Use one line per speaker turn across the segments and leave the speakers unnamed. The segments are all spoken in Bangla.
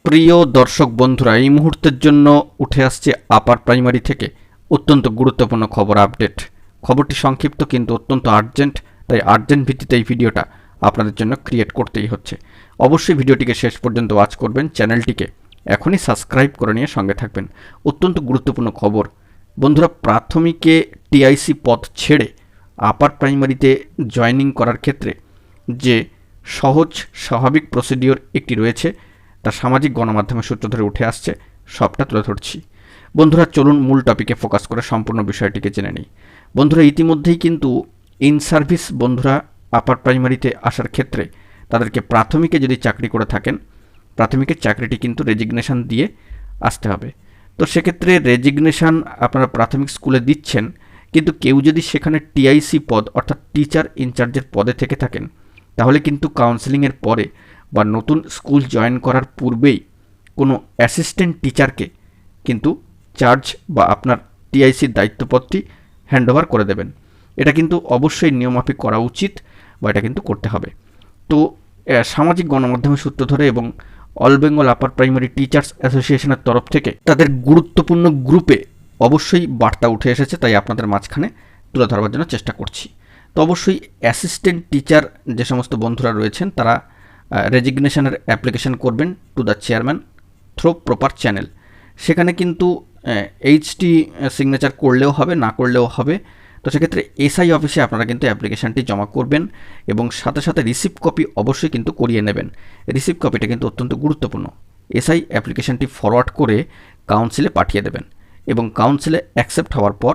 প্রিয় দর্শক বন্ধুরা, এই মুহূর্তের জন্য উঠে আসছে আপার প্রাইমারি থেকে অত্যন্ত গুরুত্বপূর্ণ খবর আপডেট। খবরটি সংক্ষিপ্ত কিন্তু অত্যন্ত আর্জেন্ট, তাই আর্জেন্ট ভিত্তিতে এই ভিডিওটা আপনাদের জন্য ক্রিয়েট করতেই হচ্ছে। অবশ্যই ভিডিওটিকে শেষ পর্যন্ত ওয়াচ করবেন, চ্যানেলটিকে এখনই সাবস্ক্রাইব করে নিয়ে সঙ্গে থাকবেন। অত্যন্ত গুরুত্বপূর্ণ খবর বন্ধুরা, প্রাথমিকে টিআইসি পদ ছেড়ে আপার প্রাইমারিতে জয়েনিং করার ক্ষেত্রে যে সহজ স্বাভাবিক প্রসিডিওর একটি রয়েছে, তা সামাজিক গণমাধ্যমের সূত্র ধরে উঠে আসছে, সবটা তুলে ধরছি। বন্ধুরা চলুন মূল টপিকে ফোকাস করে সম্পূর্ণ বিষয়টিকে জেনে নিই। বন্ধুরা ইতিমধ্যেই কিন্তু ইন সার্ভিস বন্ধুরা আপার প্রাইমারিতে আসার ক্ষেত্রে তাদেরকে প্রাথমিকে যদি চাকরি করে থাকেন, প্রাথমিকের চাকরিটি কিন্তু রেজিগনেশন দিয়ে আসতে হবে। তো সেক্ষেত্রে রেজিগনেশন আপনারা প্রাথমিক স্কুলে দিচ্ছেন, কিন্তু কেউ যদি সেখানে টিআইসি পদ অর্থাৎ টিচার ইনচার্জের পদে থেকে থাকেন, তাহলে কিন্তু কাউন্সেলিংয়ের পরে বা নতুন স্কুল জয়েন করার পূর্বেই কোনো অ্যাসিস্ট্যান্ট টিচারকে কিন্তু চার্জ বা আপনার টিআইসির দায়িত্বপদটি হ্যান্ডওভার করে দেবেন। এটা কিন্তু অবশ্যই নিয়মমাফিক করা উচিত বা এটা কিন্তু করতে হবে। তো সামাজিক গণমাধ্যমের সূত্র ধরে এবং all Bengal upper primary teachers অ্যাসোসিয়েশনের তরফ থেকে তাদের গুরুত্বপূর্ণ গ্রুপে অবশ্যই বার্তা উঠে এসেছে, তাই আপনাদের মাঝখানে তুলে ধরবার জন্য চেষ্টা করছি। তো অবশ্যই অ্যাসিস্ট্যান্ট টিচার যে সমস্ত বন্ধুরা রয়েছেন তারা রেজিগনেশনের অ্যাপ্লিকেশন করবেন to the chairman through proper channel. সেখানে কিন্তু এইচটি সিগনেচার করলেও হবে, না করলেও হবে। তো সেক্ষেত্রে এসআই অফিসে আপনারা কিন্তু অ্যাপ্লিকেশানটি জমা করবেন এবং সাথে সাথে রিসিপ্ট কপি অবশ্যই কিন্তু করিয়ে নেবেন। রিসিপ্ট কপিটা কিন্তু অত্যন্ত গুরুত্বপূর্ণ। এসআই অ্যাপ্লিকেশানটি ফরওয়ার্ড করে কাউন্সিলে পাঠিয়ে দেবেন এবং কাউন্সিলে অ্যাকসেপ্ট হওয়ার পর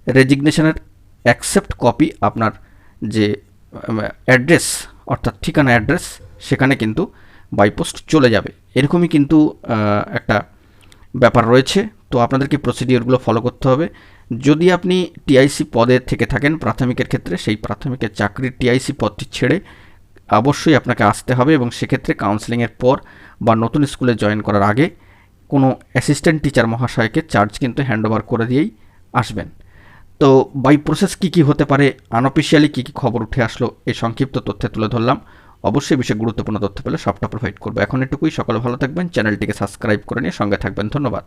রেজিগনেশনের অ্যাকসেপ্ট কপি আপনার যে অ্যাড্রেস অর্থাৎ ঠিকানা অ্যাড্রেস সেখানে কিন্তু বাইপোস্ট চলে যাবে। এরকমই কিন্তু একটা ব্যাপার রয়েছে। তো আপনাদেরকে প্রসিডিওরগুলো ফলো করতে হবে। যদি আপনি টিআইসি পদে থেকে থাকেন প্রাথমিকের ক্ষেত্রে, সেই প্রাথমিকের চাকরির টিআইসি পদটি ছেড়ে অবশ্যই আপনাকে আসতে হবে এবং সেক্ষেত্রে কাউন্সেলিংয়ের পর বা নতুন স্কুলে জয়েন করার আগে কোনো অ্যাসিস্ট্যান্ট টিচার মহাশয়কে চার্জ কিন্তু হ্যান্ডওভার করে দিয়েই আসবেন। তো বাই প্রসেস কী হতে পারে, আনঅফিসিয়ালি কী খবর উঠে আসলো, এই সংক্ষিপ্ত তথ্যে তুলে ধরলাম। অবশ্যই বিষয়ে গুরুত্বপূর্ণ তথ্য পেলে সবটা প্রোভাইড করবো। এখন এটুকুই, সকলে ভালো থাকবেন, চ্যানেলটিকে সাবস্ক্রাইব করে নিয়ে সঙ্গে থাকবেন। ধন্যবাদ।